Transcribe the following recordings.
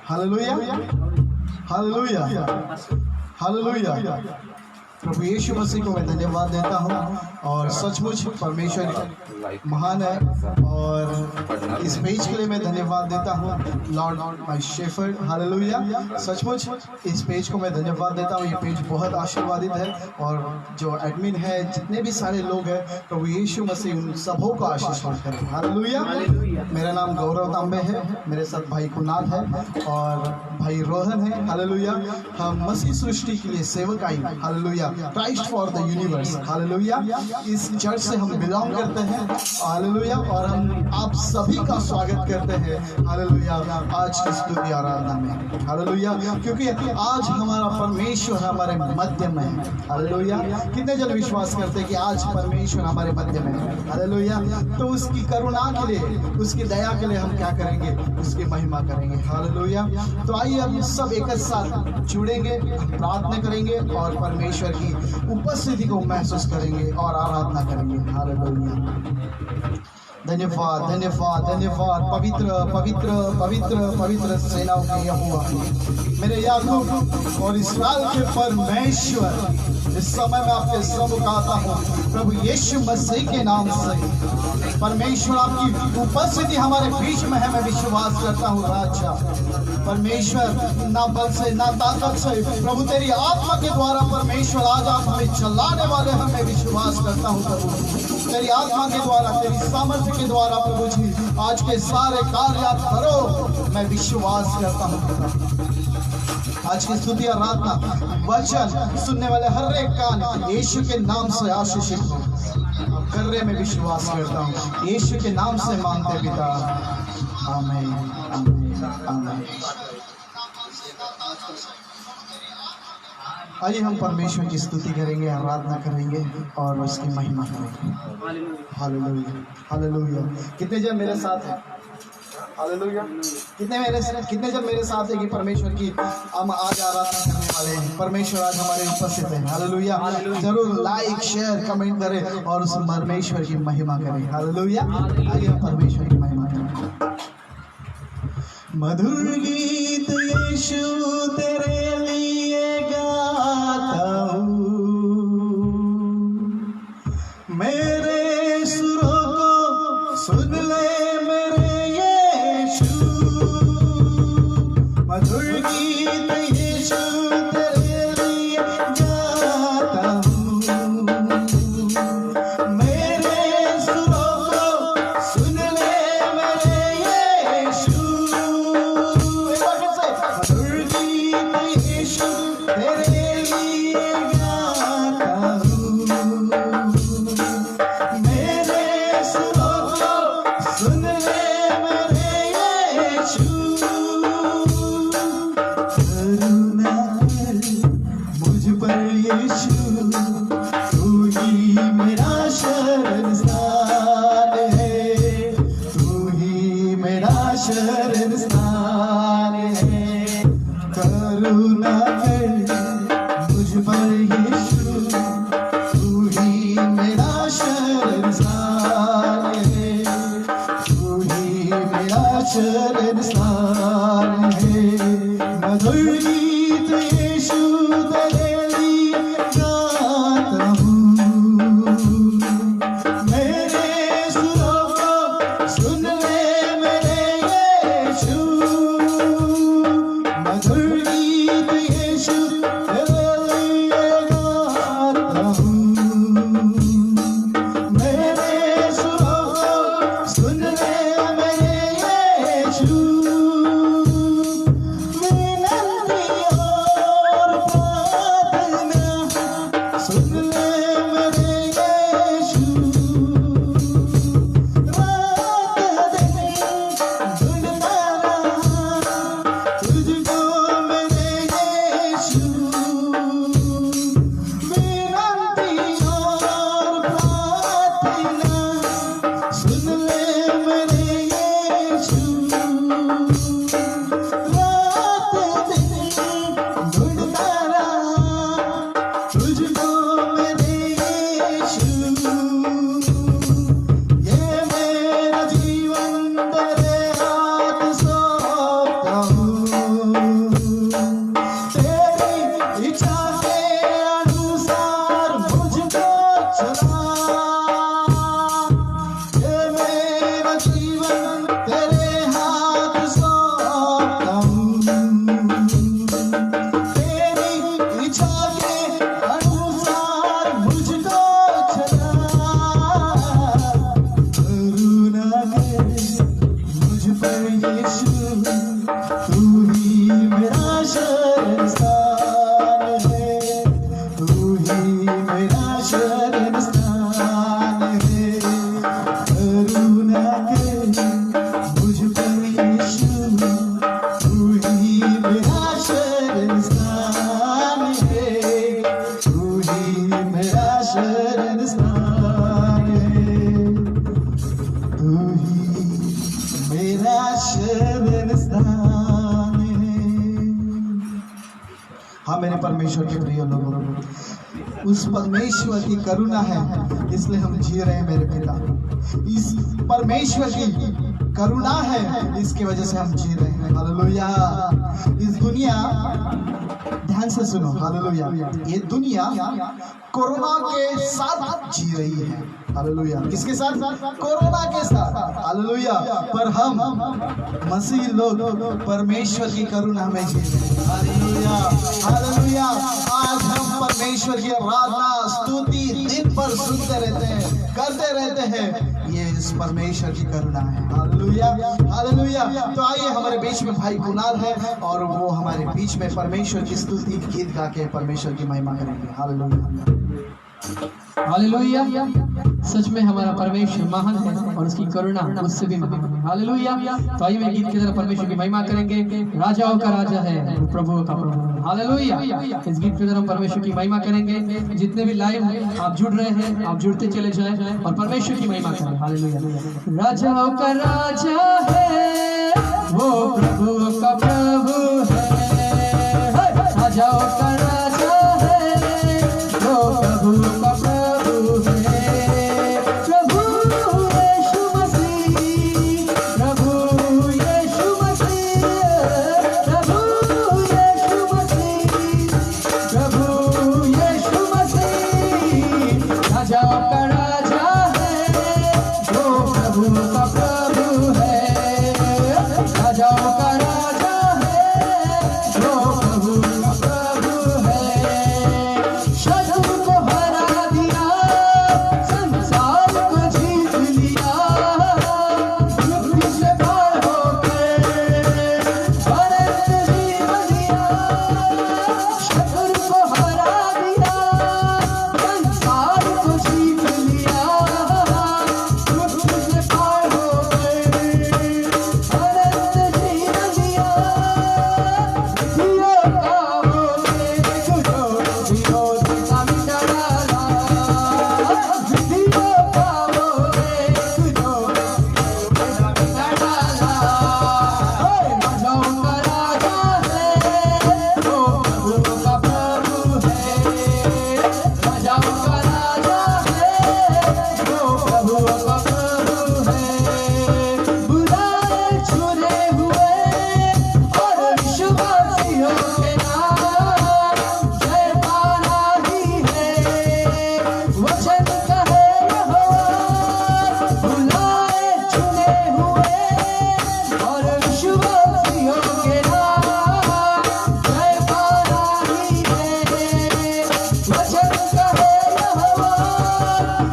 Hallelujah, hallelujah, hallelujah. प्रभु यीशु मसीह को मैं धन्यवाद देता हूँ और सचमुच परमेश्वर महान है और इस पेज के लिए मैं धन्यवाद देता हूँ लॉर्ड माय शेफर्ड। हालेलुया, सचमुच इस पेज को मैं धन्यवाद देता हूँ। ये पेज बहुत आशीर्वादित है और जो एडमिन है, जितने भी सारे लोग हैं, प्रभु यीशु मसीह उन सबों को आशीर्वाद करे। हालेलुया। मेरा नाम गौरव तांबे है, मेरे साथ भाई कुनाल है और भाई रोहन है। हालेलुया। हम मसीह सृष्टि के लिए सेवक आई। Hallelujah, Christ for the universe. Hallelujah. इस चर्च से हम बिलोंग करते हैं। हालेलुया। और हम आप सभी का स्वागत करते हैं। हालेलुया, आज की स्तुति आराधना में। हालेलुया, क्योंकि आज हमारा परमेश्वर हमारे मध्य में है। हालेलुया। कितने जन विश्वास करते हैं कि आज परमेश्वर हमारे मध्य में है? हालेलुया। तो उसकी करुणा के लिए, उसकी दया के लिए हम क्या करेंगे? उसकी महिमा करेंगे। हालेलुया। तो आइए हम सब एक साथ जुड़ेंगे, प्रार्थना करेंगे और परमेश्वर की उपस्थिति को महसूस करेंगे और आराधना करेंगे। हालेलुया। धन्यवाद, धन्यवाद, धन्यवाद। पवित्र पवित्र पवित्र पवित्र सेनाओं के यहोवा, मेरे याकूब और इस्राएल के परमेश्वर, इस समय मैं आपके सम्मुख आता हूँ प्रभु यीशु मसीह के नाम से। परमेश्वर, आपकी उपस्थिति हमारे बीच में है, मैं विश्वास करता हूँ राजा। परमेश्वर, ना बल से ना ताकत से, प्रभु तेरी आत्मा के द्वारा परमेश्वर आज आप हमें चलाने वाले हैं, मैं विश्वास करता हूँ प्रभु। तेरी आत्मा के द्वारा, तेरी सामर्थ्य के द्वारा प्रभु जी आज के सारे कार्य आप करो, मैं विश्वास करता हूँ। आज की स्तुति आराधना वचन सुनने वाले हर एक कान यीशु के नाम से आशीषित हो। कर रहे मैं विश्वास करता हूँ, यीशु के नाम से मांगते पिता, आमीन, आमीन, आमीन। आइए हम परमेश्वर की स्तुति करेंगे, आराधना करेंगे और उसकी महिमा करेंगे। Hallelujah, hallelujah. कितने जन मेरे साथ हैं? हालेलुया। कितने जन मेरे साथ है कि परमेश्वर की हम आज आराधना करने वाले हैं? परमेश्वर आज हमारे उपस्थित है। हालेलुया। जरूर लाइक, शेयर, कमेंट करें और उस परमेश्वर की महिमा करें। हालेलुया। आइए हम परमेश्वर की महिमा करें। मधुर गीत यीशु तेरे लिए गाता हूँ, मेरे सुरों को सुन ले मेरे यीशु। मधुर गीत यीशु तेरे लिए गाता हूँ, मेरे सुरों को सुन ले मेरे यीशु। मधुर गीत यीशु तेरे लिए गाता हूँ, मेरे सुरों को सुन ले मेरे यीशु। करुणा कर मुझ पर यीशु, तू ही मेरा शरणस्थान है, तू ही मेरा शरणस्थान है। करुणा कर मुझ पर यीशु, तू ही मेरा शरणस्थान है, तू ही मेरा शरणस्थान है। मधुर गीत यीशु तेरे लिए गाता हूँ, मेरे सुरों को सुन ले मेरे यीशु। मधुर गीत यीशु तेरे लिए गाता हूँ, मेरे सुरों को सुन ले मेरे यीशु। विनती मेरे परमेश्वर के प्रिय लोगों, उस परमेश्वर की करुणा है इसलिए हम जी रहे हैं मेरे पिता। इस परमेश्वर की करुणा है इसकी वजह से हम जी रहे हैं। हालेलुया। इस दुनिया, ध्यान से सुनो, हालेलुया, ये दुनिया कोरोना के साथ जी रही है। हालेलुया। किसके साथ? कोरोना के साथ। हालेलुया। पर हम मसीह लोग परमेश्वर की करुणा में जी रहे हैं। Hallelujah, hallelujah. आज हम परमेश्वर की आराधना स्तुति दिन भर सुनते रहते हैं, करते रहते हैं। ये इस परमेश्वर की करुणा है। Hallelujah, hallelujah. तो आइए, हमारे बीच में भाई कुणाल है और वो हमारे बीच में परमेश्वर की स्तुति गीत गा के परमेश्वर की महिमा करेंगे। Hallelujah, hallelujah. सच में हमारा परमेश्वर महान है और उसकी करुणा उससे भी महान है। हालेलुया। तो आइए गीत के द्वारा परमेश्वर की महिमा करेंगे। राजाओं का राजा है, प्रभुओं का प्रभु है। हालेलुया। इस गीत के द्वारा परमेश्वर की महिमा करेंगे। जितने भी लाइव आप जुड़ रहे हैं, आप जुड़ते चले जाएं और परमेश्वर की महिमा करें। हालेलुया। राजाओं का राजा है, वो प्रभुओं का प्रभु है। राजाओं का राजा है, वो प्रभुओं का प्रभु है। प्रभु यीशु मसीह, प्रभु यीशु मसीह, प्रभु यीशु मसीह, प्रभु यीशु मसीह। राजाओं का राजा है, वो प्रभु का प्रभु है। राजाओं का राजा है, वो प्रभु का प्रभु है। शत्रु को हरा दिया, संसार को जीत लिया, मृत्यु से पार होकर अनंत जीवन दिया। शत्रु को हरा दिया, संसार को जीत लिया, मृत्यु से पार होकर अनंत जीवन दिया। दियो का वो एक जो विरोधी का मिटा डाला, दियो का वो एक जो मिटा डाला। राजाओं का राजा है, वो प्रभुओं का प्रभु है। राजाओं का राजा है, वो प्रभुओं का प्रभु है। बुलाए चुने हुए और विश्वासियों के नाम जय पाना ही है, वचन कहे यहोवा। बुलाए चुने हुए और विश्वासियों के नाम जय पाना ही है, वचन कहे यहोवा।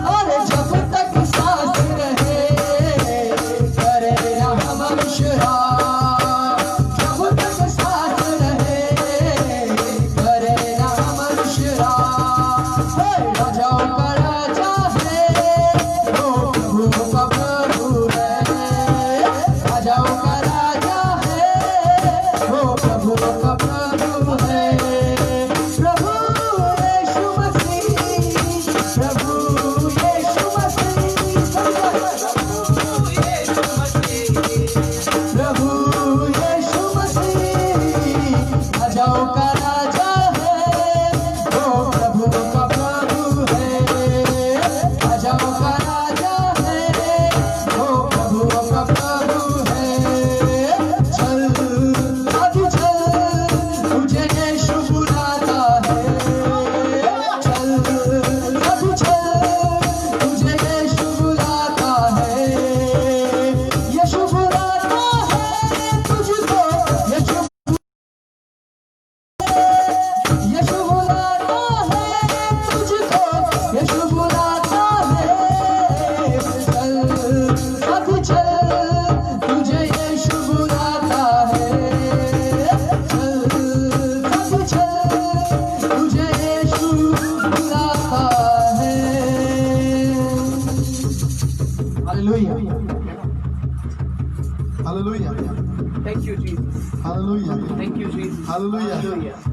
और जब तक सांस रहे करे ना हम विश्राम, जब तक सांस रहे करे ना हम विश्राम। राजाओं का राजा है, वो प्रभुओं का प्रभु है। राजाओं का राजा है, वो प्रभुओं का प्रभु है। प्रभु यीशु मसीह, प्रभु यीशु मसीह, प्रभु यीशु मसीह। राजाओं का राजा है, वो प्रभुओं का प्रभु है। राजाओं का राजा है, वो प्रभुओं का प्रभु है। चल अभी चल, तुझे यीशु बुलाता है। चल अभी चल, तुझे यीशु बुलाता है। यीशु बुलाता है तुझको, यीशु यीशु बुलाता है तुझको, यीशु बुलाता है। चल अभी चल, तुझे यीशु बुलाता है। चल अभी चल, तुझे यीशु बुलाता है। Hallelujah. Hallelujah, thank you Jesus, hallelujah, thank you Jesus, hallelujah,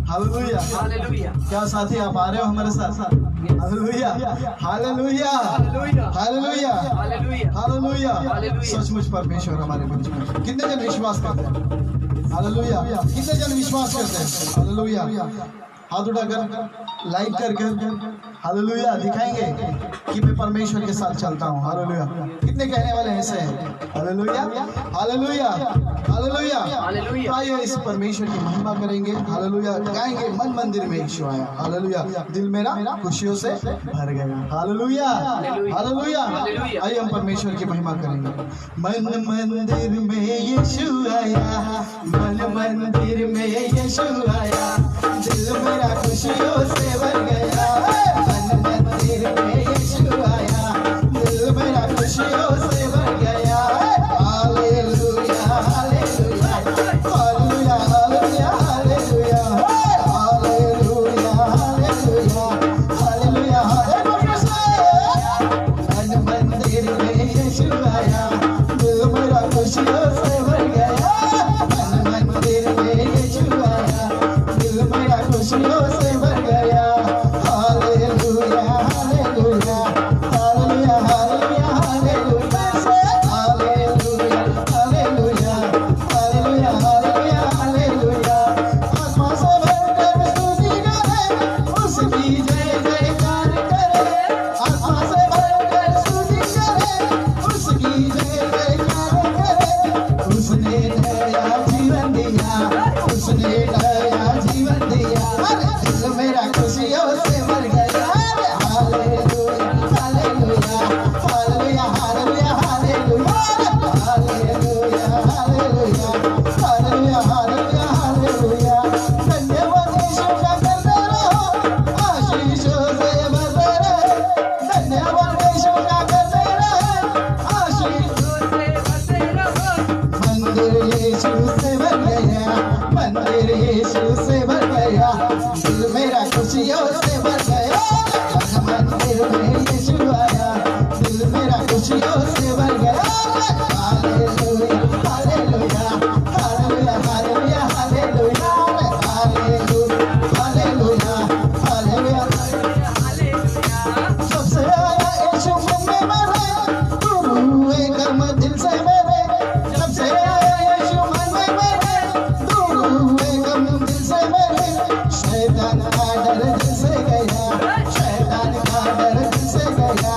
hallelujah. Hallelujah. क्या साथी आप आ रहे हो हमारे साथ? Hallelujah, hallelujah, hallelujah, hallelujah, hallelujah, hallelujah. Hallelujah. सचमुच परमेश्वर हमारे बीच में। कितने जन विश्वास करते हैं? हालेलुया। कितने जन विश्वास करते हैं? हालेलुया। हाथ उठाकर लाइक करके हालेलुया दिखाएंगे कि मैं परमेश्वर के साथ चलता हूँ। हालेलुया। कितने कहने वाले ऐसे हैं? Hallelujah hallelujah hallelujah. तो आइए इस परमेश्वर की महिमा करेंगे। हालेलुया गाएंगे। मन मंदिर में यीशु आया। हालेलुया। दिल मेरा खुशियों से भर गया। Hallelujah hallelujah. आइए हम परमेश्वर की महिमा करेंगे। मन मंदिर में यीशु आया, मन मंदिर में यीशु आया, दिल मेरा खुशियों से भर गया। मन मंदिर में यीशु आया, दिल मेरा खुशियों से भर गया। Hallelujah hallelujah hallelujah hallelujah hallelujah hallelujah hallelujah hallelujah. मन मंदिर में यीशु आया, दिल मेरा खुशियों से भर गया। मन मंदिर में यीशु आया, दिल मेरा खुशियों से भर गया। Hallelujah hallelujah hallelujah hallelujah hallelujah hallelujah hallelujah hallelujah hallelujah hallelujah. आत्मा से भरकर स्तुति करें, उसकी जय जयकार करें। आत्मा से भरकर स्तुति करें, उसकी जय जयकार करें। उसने नया जीवन दिया, उसने नया जीवन दिया। दिल मेरा खुशियों से भर गया। Hallelujah hallelujah hallelujah hallelujah hallelujah hallelujah hallelujah hallelujah hallelujah hallelujah. धन्यवाद यीशु का करते रहो, आशीषों से भरते रहो। धन्यवाद यीशु का करते रहो, आशीषों से भरते रहो। मंदिर यीशु से भर गया, मंदिर यीशु से भर गया। दिल मेरा खुशियों से भर गया। मंदिर में यीशु आया, दिल मेरा खुशियों से भर गया। Hallelujah hallelujah hallelujah hallelujah hallelujah hallelujah hallelujah hallelujah. सबसे आया यीशु मन में मेरे, तू रूहे गम दिल से मेरे। सबसे आया यीशु मन में मेरे, तू रूहे गम दिल से मेरे। शैतान का डर दिल से गया, शैतान का डर दिल से गया।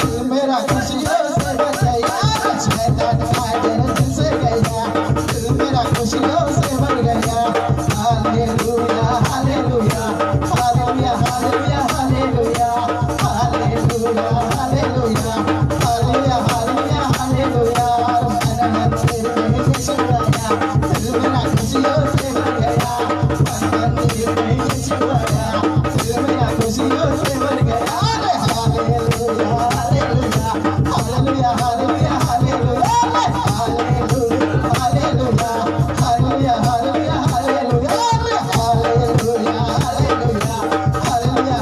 दिल मेरा खुशियों से भर गया। शैतान का डर दिल से गया, दिल मेरा खुशियों से भर गया। Hallelujah hallelujah hallelujah hallelujah hallelujah hallelujah hallelujah hallelujah hallelujah hallelujah. मन मंदिर में यीशु आया, दिल मेरा खुशियों से भर गया। मन मंदिर में यीशु आया, दिल मेरा खुशियों से भर गया। Hallelujah hallelujah hallelujah hallelujah hallelujah hallelujah hallelujah hallelujah hallelujah hallelujah hallelujah hallelujah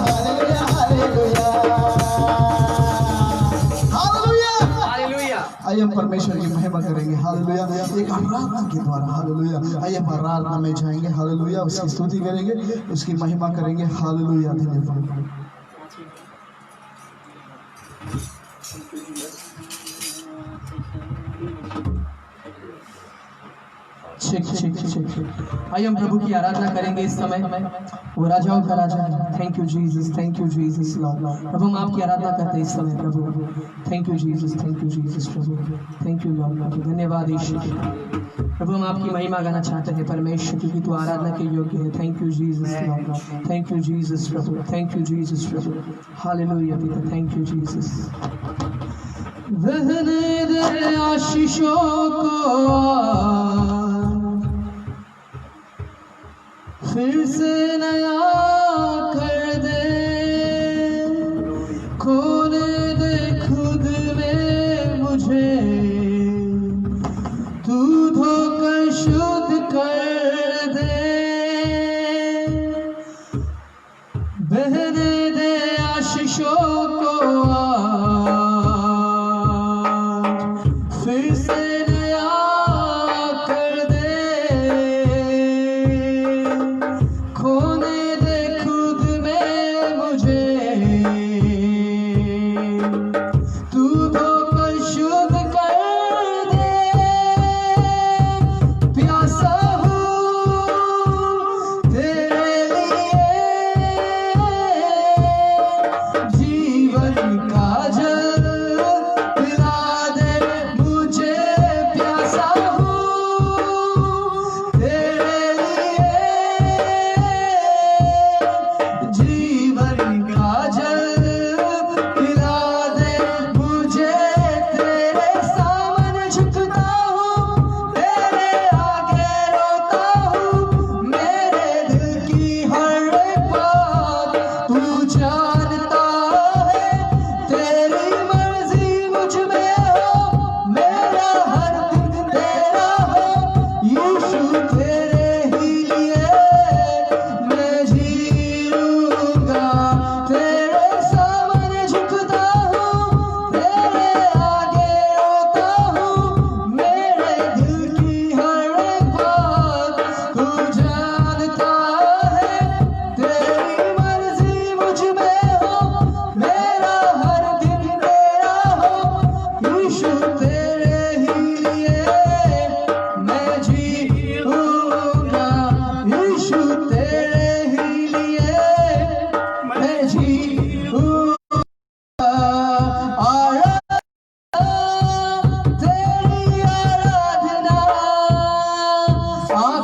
hallelujah hallelujah hallelujah. आइए हम परमेश्वर की महिमा करेंगे। हालेलुया। एक आराधना के द्वारा हालेलुया। आइए हम आराधना में जाएंगे। हालेलुया। उसकी स्तुति करेंगे, उसकी महिमा करेंगे। हालेलुया। धन्यवाद। आइए हम प्रभु की आराधना करेंगे इस समय। वो राजाओं का राजा है। Thank you Jesus, thank you Jesus Lord. प्रभु हम आपकी आराधना करते हैं इस समय प्रभु। Thank you Jesus, thank you Jesus प्रभु, थैंक यू लॉर्ड प्रभु। धन्यवाद यीशु प्रभु। हम आपकी महिमा गाना चाहते हैं परमेश्वर, क्योंकि तू आराधना के योग्य है। Thank you Jesus Lord, thank you Jesus प्रभु, thank you Jesus Prabhu. Hallelujah पिता, थैंक यू जीसस। बहने दे आशीषों को फिर से नया कर दे, खोने दे खुद में मुझे, तू धोकर शुद्ध कर दे। बहने दे आशीषों को फिर से नया कर दे, खोने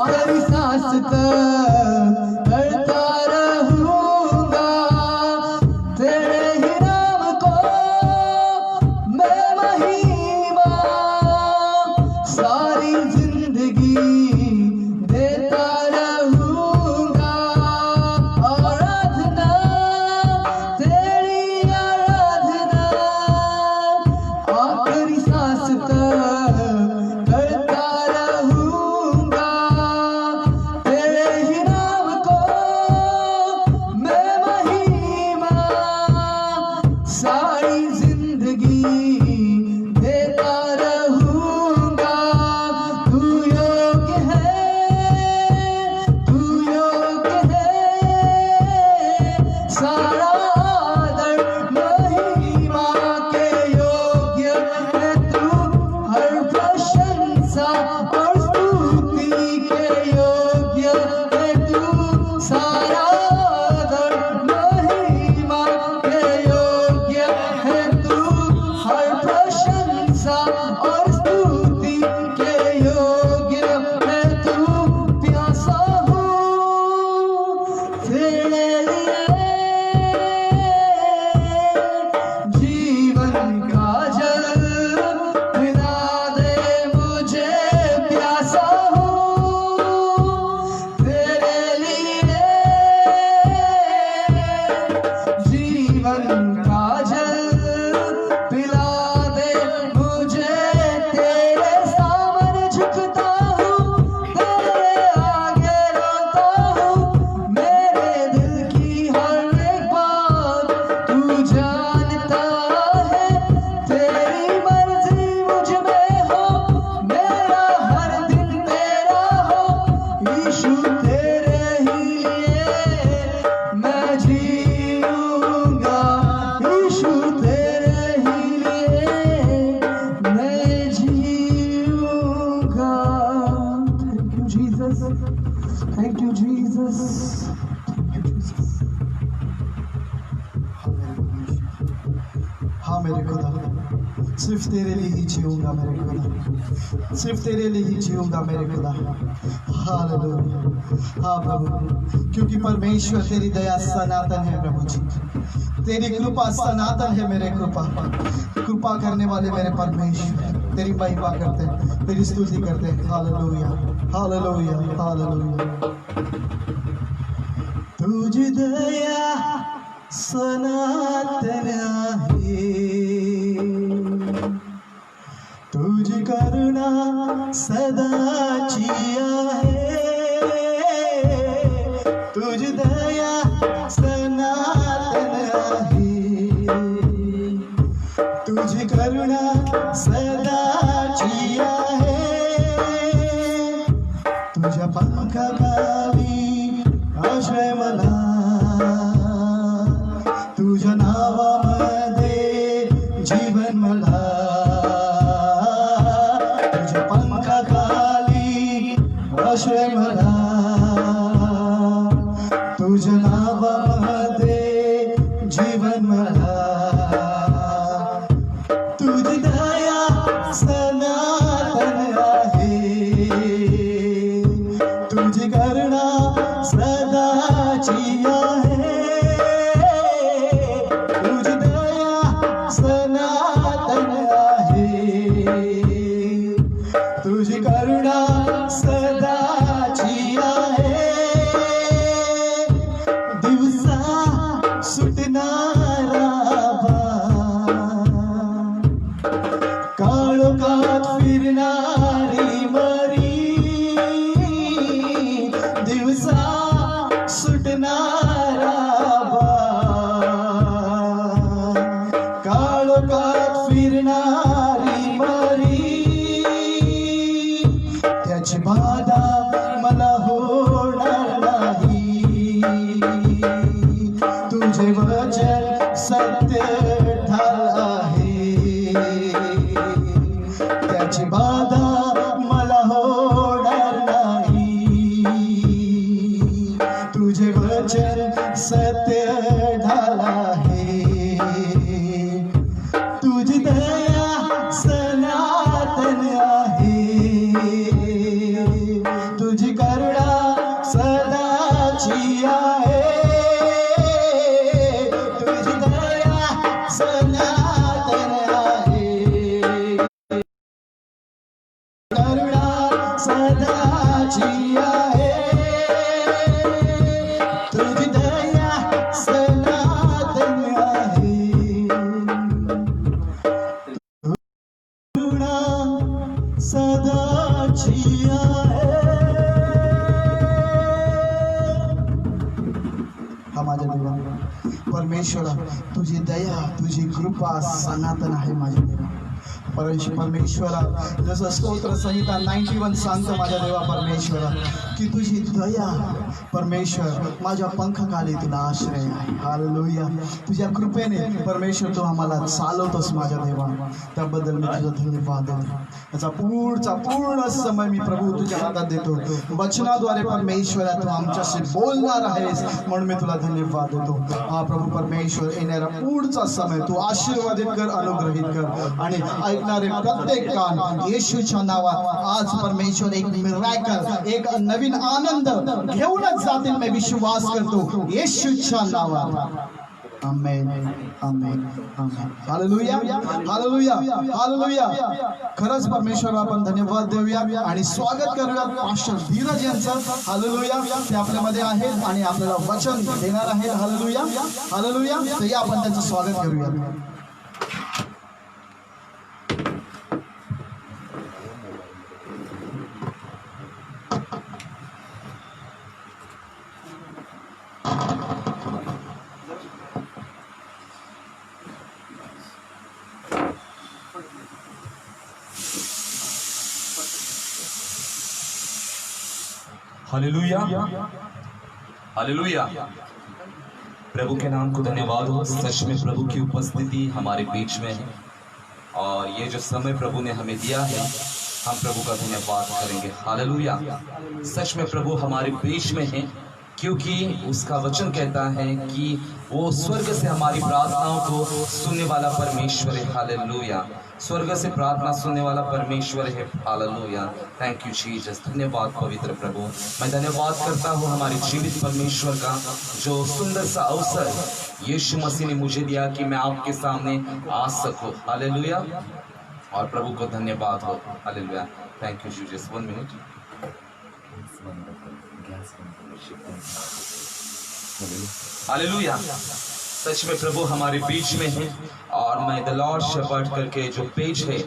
आखिरी सांस तक करता रहूंगा तेरे ही नाम को मैं महिमा, सारी जिंदगी देता रहूंगा आराधना, तेरी आराधना, आखिरी सांस तक करता रहूंगा तेरे ही नाम को मैं महिमा, सारी जिंदगी देता रहूंगा। तू योग्य है, तू योग्य है, सारा आदर महिमा के योग्य है तू, हर प्रशंसा और स्तुति के योग्य है तू, सारा आदर महिमा के योग्य है तू, हर प्रशंसा और स्तुति के योग्य है तू। प्यासा हूँ तेरे लिए, जीवन का जल पिला दे मुझे, प्यासा हूँ तेरे लिए, जीवन का जल पिला दे मुझे, तेरे सामने झुकता हूँ, तेरे आगे रोता हूँ, मेरे दिल की हर एक बात तू जानता है, तेरी मर्जी मुझ में हो, मेरा हर दिन तेरा हो, यीशु तेरे ही लिए मैं जीऊंगा, यीशु तेरे ही लिए मैं जीऊंगा। Thank you Jesus, thank you Jesus. हाँ मेरे खुदा, सिर्फ तेरे लिए ही जीऊंगा मेरे खुदा, सिर्फ तेरे लिए ही जीऊंगा मेरे खुदा। हालेलुया। हाँ प्रभु, क्योंकि परमेश्वर तेरी दया सनातन है प्रभु जी, तेरी कृपा सनातन है मेरे कृपा, कृपा करने वाले मेरे परमेश्वर तेरी महिमा करते हैं, तेरी स्तुति करते हैं। Hallelujah, hallelujah, hallelujah. तुझ दया सनातन आहे, तुझ करुणा सदाची आहे, तुझ दया सनातन आहे, तुझ करुणा सदाची आहे, तुझ्या पंखाखाली आश्रय मला, तुझ्या नावामध्ये जीवन मला, तुझ्या पंखाखाली आश्रय मला, तुझ्या नावामध्ये जीवन मला, तुझी दया सनातन आहे, तुझी करुणा सदाची आहे, तुझी दया सनातन आहे, तुझी करुणा सदाची आहे, दिवसा सुटणारा काळोखात फिरणारी मरी, दिवसा सुटणारा काळोखात फिरणारी मरी, त्याची बाधा मला होणार नाही, तुझे वचन सत्य ठार आहे, त्याची बाधा मला होणार नाही, जिया है तुझ दया सनातन आहे करुणा सदा जिया है तुझ दया सनातन आहे करुणा सदा जिया है। हा माझ्या देवा परमेश्वरा तुझी दया तुझी कृपा सनातन आहे माझ्या देवा परमेश्वरा जसं स्तोत्र संहिता 91 सांगतं माझ्या देवा परमेश्वरा की तुझी दया परमेश्वर माझ्या पंखाखाली तुला आश्रय आहे हालेलुया तुझ्या कृपेने परमेश्वर तू आम्हाला चालवतोस माझ्या देवा त्याबद्दल मी तुझा धन्यवाद देतो याचा पूर्ण समय मी प्रभू तुझ्या हातात देतो वचनाद्वारे परमेश्वरा तू आमच्याशी बोलणार आहेस म्हणून मी तुला धन्यवाद देतो हा प्रभू परमेश्वर येणारा पुढचा समय तू आशीर्वादित कर अनुग्रहित कर आणि ऐकणारे प्रत्येक कान येशूच्या नावात आज परमेश्वर एक मिराकल एक नवीन आनंद घेऊनच जातील मी विश्वास करतो येशूच्या नावात आमेन आमेन आमेन हालेलुया हालेलुया हालेलुया खरंच परमेश्वराला आपण धन्यवाद देऊया आणि स्वागत करूया पास्टर धीरज यांचं हालेलुया ते आपल्यामध्ये आहेत आणि आपल्याला वचन देणार आहेत हालेलुया हालेलुया तर या आपण त्यांचं स्वागत करूया हालेलुया हालेलुया प्रभु के नाम को धन्यवाद हो सच में प्रभु की उपस्थिति हमारे बीच में है और ये जो समय प्रभु ने हमें दिया है हम प्रभु का धन्यवाद करेंगे हालेलुया सच में प्रभु हमारे बीच में है क्योंकि उसका वचन कहता है कि वो स्वर्ग से हमारी प्रार्थनाओं को सुनने वाला परमेश्वर है हालेलुया स्वर्ग से प्रार्थना सुनने वाला परमेश्वर है हालेलुया थैंक यू जीसस धन्यवाद पवित्र प्रभु मैं धन्यवाद करता हूँ हमारे जीवित परमेश्वर का जो सुंदर सा अवसर यीशु मसीह ने मुझे दिया कि मैं आपके सामने आ सकूं हालेलुया और प्रभु को धन्यवाद हो hallelujah thank you Jesus 1 minute hallelujah सच में प्रभु हमारे बीच में है और मैं द लॉर्ड शेपर्ड करके जो पेज है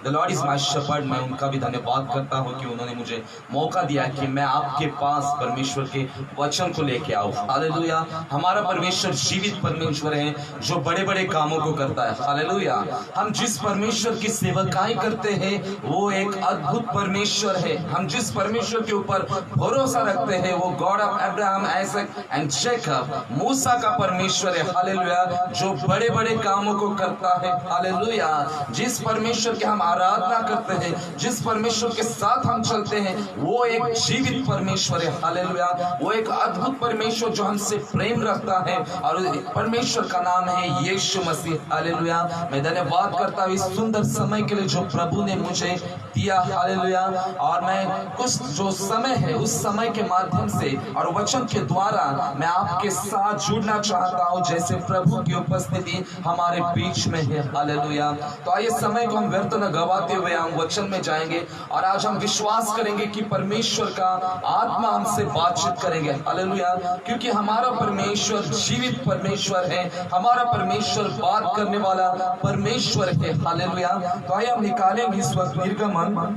the Lord is my shepherd मैं उनका भी धन्यवाद करता हूँ कि उन्होंने मुझे मौका दिया कि मैं आपके पास परमेश्वर के वचन को लेके आऊँ हालेलुया हमारा परमेश्वर जीवित परमेश्वर है जो बड़े बड़े कामों को करता है हालेलुया हम जिस परमेश्वर की सेवकाई करते हैं वो एक अद्भुत परमेश्वर है हम जिस परमेश्वर के ऊपर भरोसा रखते हैं वो God of Abraham Isaac and Jacob Musa का परमेश्वर है हालेलुया जो बड़े बड़े कामों को करता है हालेलुया जिस परमेश्वर के हम आराधना करते हैं जिस परमेश्वर के साथ हम चलते हैं वो एक जीवित परमेश्वर है हालेलुया वो एक अद्भुत परमेश्वर जो हमसे प्रेम रखता है और परमेश्वर का नाम है यीशु मसीह हालेलुया मैं धन्यवाद करता हूँ इस सुंदर समय के लिए जो प्रभु ने मुझे दिया हालेलुया और मैं कुछ जो समय है उस समय के माध्यम से और वचन के द्वारा मैं आपके साथ जुड़ना चाहता हूँ जैसे प्रभु की उपस्थिति हमारे बीच में है हालेलुया तो आइए समय को हम व्यर्थ न गवाते हुए हम वचन में जाएंगे और आज हम विश्वास करेंगे कि परमेश्वर का आत्मा हमसे बातचीत करेंगे हालेलुया क्योंकि हमारा परमेश्वर जीवित परमेश्वर है हमारा परमेश्वर बात करने वाला परमेश्वर है हालेलुया तो आइए हम निकालेंगे इस वक्त निर्गमन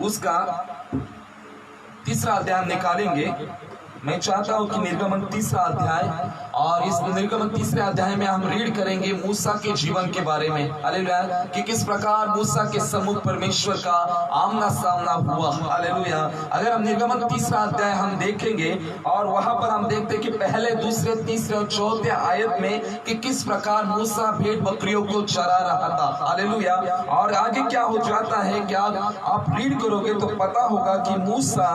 उसका 3रा अध्याय निकालेंगे मैं चाहता हूं कि निर्गमन 3रा अध्याय और इस निर्गमन 3रे अध्याय में हम रीड करेंगे मूसा के जीवन के बारे में हालेलुया कि किस प्रकार मूसा के सम्मुख परमेश्वर का आमना सामना हुआ हालेलुया अगर हम निर्गमन 3रा अध्याय हम देखेंगे और वहां पर हम देखते हैं कि पहले दूसरे तीसरे और चौथे आयत में कि किस प्रकार मूसा भेड़ बकरियों को चरा रहा था हालेलुया और आगे क्या हो जाता है क्या आप रीड करोगे तो पता होगा कि मूसा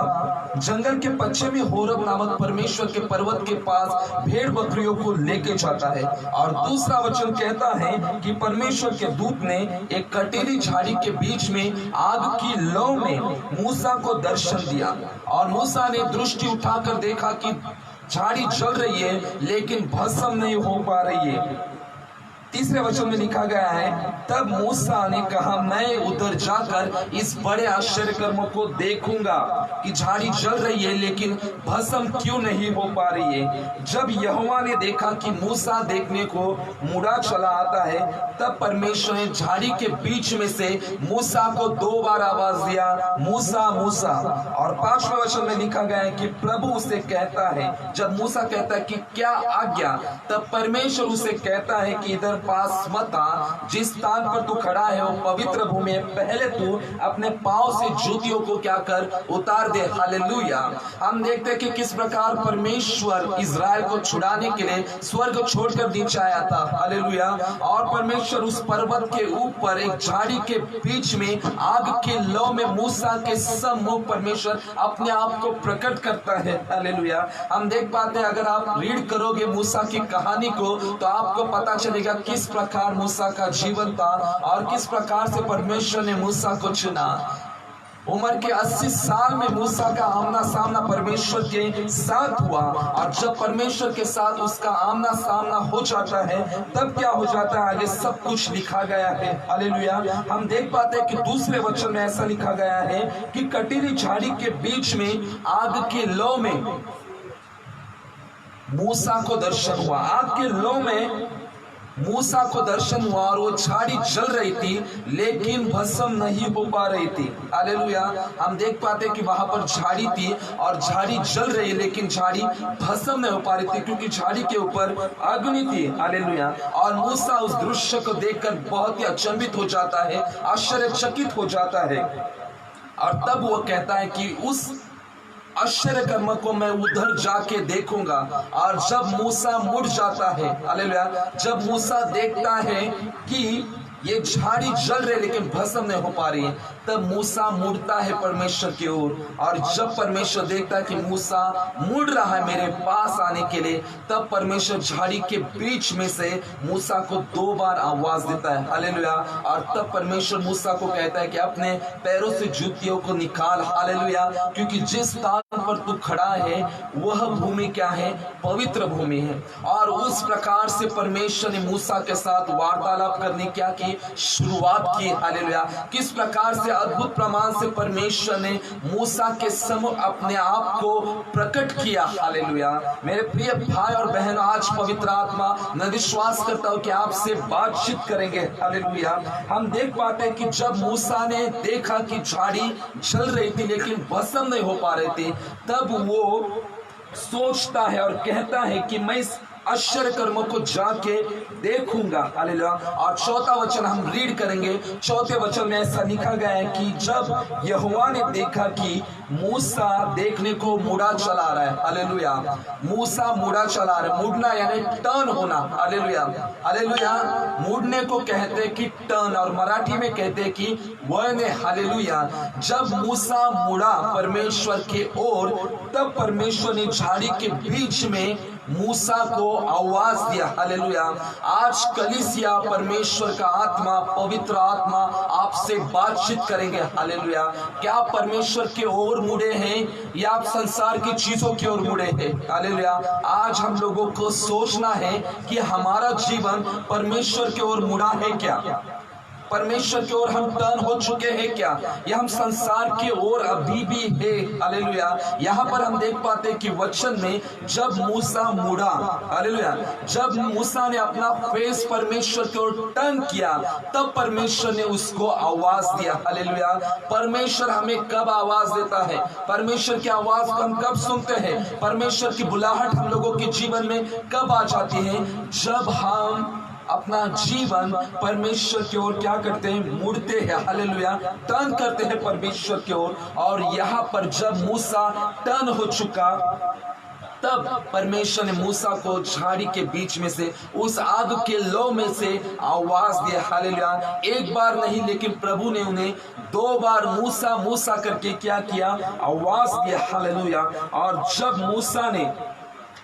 जंगल के पश्चिमी होरब नामक नामक परमेश्वर के पर्वत के पास भेड़ बकरियों को लेके जाता है। और दूसरा वचन कहता है कि परमेश्वर के दूत ने एक कटीली झाड़ी के बीच में आग की लौ में मूसा को दर्शन दिया, और मूसा ने दृष्टि उठाकर देखा कि झाड़ी जल रही है लेकिन भस्म नहीं हो पा रही है। तीसरे वचन में लिखा गया है, तब मूसा ने कहा, मैं उधर जाकर इस बड़े आश्चर्य कर्म को देखूंगा कि झाड़ी जल रही है लेकिन भस्म क्यों नहीं हो पा रही है। जब यहोवा ने देखा कि मूसा देखने को मुड़ा चला आता है, तब परमेश्वर ने झाड़ी के बीच में से मूसा को 2 बार आवाज दिया, मूसा मूसा। और 5वें वचन में लिखा गया है कि प्रभु उसे कहता है, जब मूसा कहता है कि क्या आज्ञा, तब परमेश्वर उसे कहता है कि इधर पास मत आ, जिस स्थान पर तू खड़ा है वो पवित्र भूमि है, पहले तू अपने पांव से जूतियों को क्या कर, उतार दे। हालेलुया। हम देखते हैं कि किस प्रकार परमेश्वर इजराइल को छुड़ाने के लिए स्वर्ग छोड़कर नीचे आया था। हालेलुया। और परमेश्वर उस पर्वत के ऊपर एक झाड़ी के बीच में आग के लौ में मूसा के सम्मुख परमेश्वर अपने आप को प्रकट करता है। हालेलुया। हम देख पाते हैं, अगर आप रीड करोगे मूसा की कहानी को तो आपको पता चलेगा किस प्रकार मूसा का जीवन था और किस प्रकार से परमेश्वर ने मूसा को चुना। उम्र के 80 साल में मूसा का आमना सामना परमेश्वर के साथ हुआ, और जब परमेश्वर के साथ उसका आमना सामना हो जाता है तब क्या हो जाता है, आगे सब कुछ लिखा गया है। हालेलुया। हम देख पाते हैं कि दूसरे वचन में ऐसा लिखा गया है कि कटीली झाड़ी के बीच में आग के लौ में मूसा को दर्शन हुआ। आग के लौ में मूसा को दर्शन हुआ और वो झाड़ी जल रही थी लेकिन भस्म नहीं हो पा रही थी। हालेलुया। हम देख पाते कि वहां पर झाड़ी थी और झाड़ी जल रही लेकिन झाड़ी भस्म नहीं हो पा रही थी क्योंकि झाड़ी के ऊपर अग्नि थी। हालेलुया। और मूसा उस दृश्य को देखकर बहुत ही अचंभित हो जाता है, आश्चर्यचकित हो जाता है, और तब वो कहता है कि उस आश्चर्य कर्म को मैं उधर जाके देखूंगा। और जब मूसा मुड़ जाता है, हालेलुया, जब मूसा देखता है कि ये झाड़ी जल रही लेकिन भस्म नहीं हो पा रही है, तब मूसा मुड़ता है परमेश्वर की ओर। और जब परमेश्वर देखता है कि मूसा मुड़ रहा है मेरे पास आने के लिए, तब परमेश्वर झाड़ी के बीच में से मूसा को 2 बार आवाज देता है। हालेलुया। और तब परमेश्वर मूसा को कहता है कि अपने पैरों से जूतियों को निकाल। हालेलुया। क्योंकि जिस स्थान पर तू खड़ा है वह भूमि क्या है, पवित्र भूमि है। और उस प्रकार से परमेश्वर ने मूसा के साथ वार्तालाप करने क्या की, शुरुआत की। हालेलुया। किस प्रकार से अद्भुत प्रमाण से परमेश्वर ने मूसा के सम्मुख अपने आप को प्रकट किया। हालेलुया। मेरे प्रिय भाई और बहन, आज पवित्र आत्मा, मैं विश्वास करता हूं कि आपसे बातचीत करेंगे। हालेलुया। हम देख पाते हैं कि जब मूसा ने देखा कि झाड़ी जल रही थी लेकिन भस्म नहीं हो पा रही थी, तब वो सोचता है और कहता है कि मैं इस आश्चर्य कर्म को जाके देखूंगा। हालेलुया। और 4था वचन हम रीड करेंगे। 4थे वचन में ऐसा लिखा गया है कि जब यहोवा ने देखा कि मूसा देखने को मुड़ा चला रहा है। हालेलुया। मूसा मुड़ा चला रहा है। मुड़ना यानी टर्न होना। हालेलुया। हालेलुया। मुड़ने को कहते कि टर्न, और मराठी में कहते कि वळणे। हालेलुया। जब मूसा मुड़ा परमेश्वर के ओर, तब परमेश्वर ने झाड़ी के बीच में मूसा को आवाज दिया। हालेलुया। आज कलीसिया, परमेश्वर का आत्मा, पवित्र आत्मा आपसे बातचीत करेंगे। हालेलुया। क्या आप परमेश्वर की ओर मुड़े हैं या आप संसार की चीजों की ओर मुड़े हैं? हालेलुया। आज हम लोगों को सोचना है कि हमारा जीवन परमेश्वर की ओर मुड़ा है क्या, परमेश्वर की ओर हम टर्न हो चुके हैं क्या, या हम संसार की ओर अभी भी है। हालेलुया। यहाँ पर हम देख पाते हैं कि वचन में जब मूसा मुड़ा, हालेलुया, जब मूसा ने अपना फेस परमेश्वर की ओर टर्न किया, तब परमेश्वर ने उसको आवाज दिया। हालेलुया। परमेश्वर हमें कब आवाज देता है? परमेश्वर की आवाज को हम कब सुनते हैं? परमेश्वर की बुलाहट हम लोगों के जीवन में कब आ जाती है? जब हम अपना जीवन परमेश्वर की ओर क्या करते हैं? मुड़ते हैं। हालेलुया। टर्न करते हैं परमेश्वर की ओर। और यहाँ पर जब मूसा टर्न हो चुका, तब परमेश्वर ने मूसा को झाड़ी के बीच में से, उस आग के लौ में से आवाज दिया। हालेलुया। एक बार नहीं, लेकिन प्रभु ने उन्हें 2 बार मूसा मूसा करके क्या किया, आवाज दिया। हालेलुया। और जब मूसा ने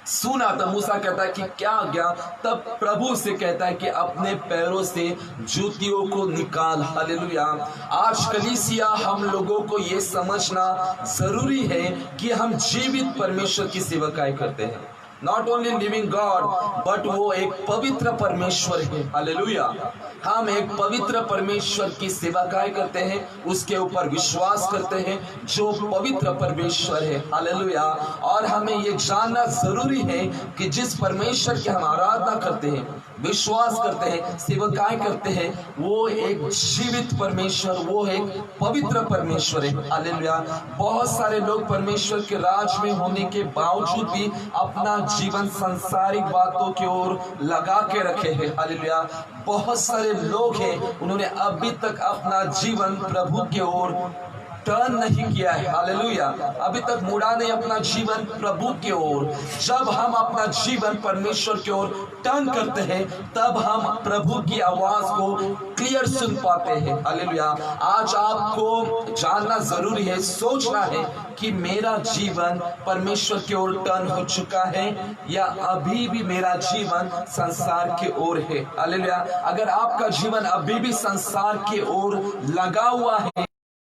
सुना तो मूसा कहता है कि क्या आ गया, तब प्रभु से कहता है कि अपने पैरों से जूतियों को निकाल। हालेलुया। आज कलीसिया, हम लोगों को ये समझना जरूरी है कि हम जीवित परमेश्वर की सेवकाई करते हैं। Not only living God, but वो एक पवित्र परमेश्वर है। हालेलुया। हम एक पवित्र परमेश्वर की सेवकाई करते हैं, उसके ऊपर विश्वास करते हैं जो पवित्र परमेश्वर है। हालेलुया। और हमें ये जानना जरूरी है कि जिस परमेश्वर की हम आराधना करते हैं, विश्वास करते हैं, सेवकाई करते हैं, वो एक जीवित परमेश्वर, वो एक पवित्र परमेश्वर है। हालेलुया। बहुत सारे लोग परमेश्वर के राज में होने के बावजूद भी अपना जीवन सांसारिक बातों की ओर लगा के रखे हैं। हालेलुया। बहुत सारे लोग हैं, उन्होंने अभी तक अपना जीवन प्रभु की ओर टर्न नहीं किया है। हालेलुया। अभी तक मुड़ा नहीं अपना जीवन प्रभु की ओर। जब हम अपना जीवन परमेश्वर की ओर टर्न करते हैं, तब हम प्रभु की आवाज को क्लियर सुन पाते हैं। हालेलुया। आज आपको जानना जरूरी है, सोचना है कि मेरा जीवन परमेश्वर की ओर टर्न हो चुका है या अभी भी मेरा जीवन संसार की ओर है। हालेलुया। अगर आपका जीवन अभी भी संसार की ओर लगा हुआ है,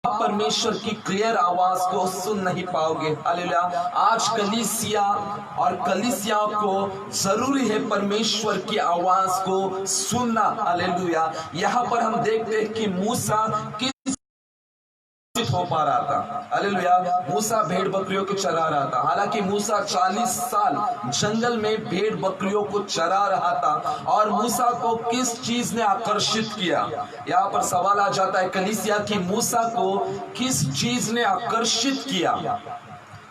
परमेश्वर की क्लियर आवाज को सुन नहीं पाओगे। हालेलुया। आज कलीसिया और कलीसिया को जरूरी है परमेश्वर की आवाज को सुनना। हालेलुया। यहाँ पर हम देखते हैं कि मूसा किस हो पा रहा था। हालेलुया। मूसा भेड़ बकरियों को चरा रहा था। हालांकि मूसा 40 साल जंगल में भेड़ बकरियों को चरा रहा था। और मूसा को किस चीज ने आकर्षित किया? यहाँ पर सवाल आ जाता है कलीसिया कि मूसा को किस चीज ने आकर्षित किया?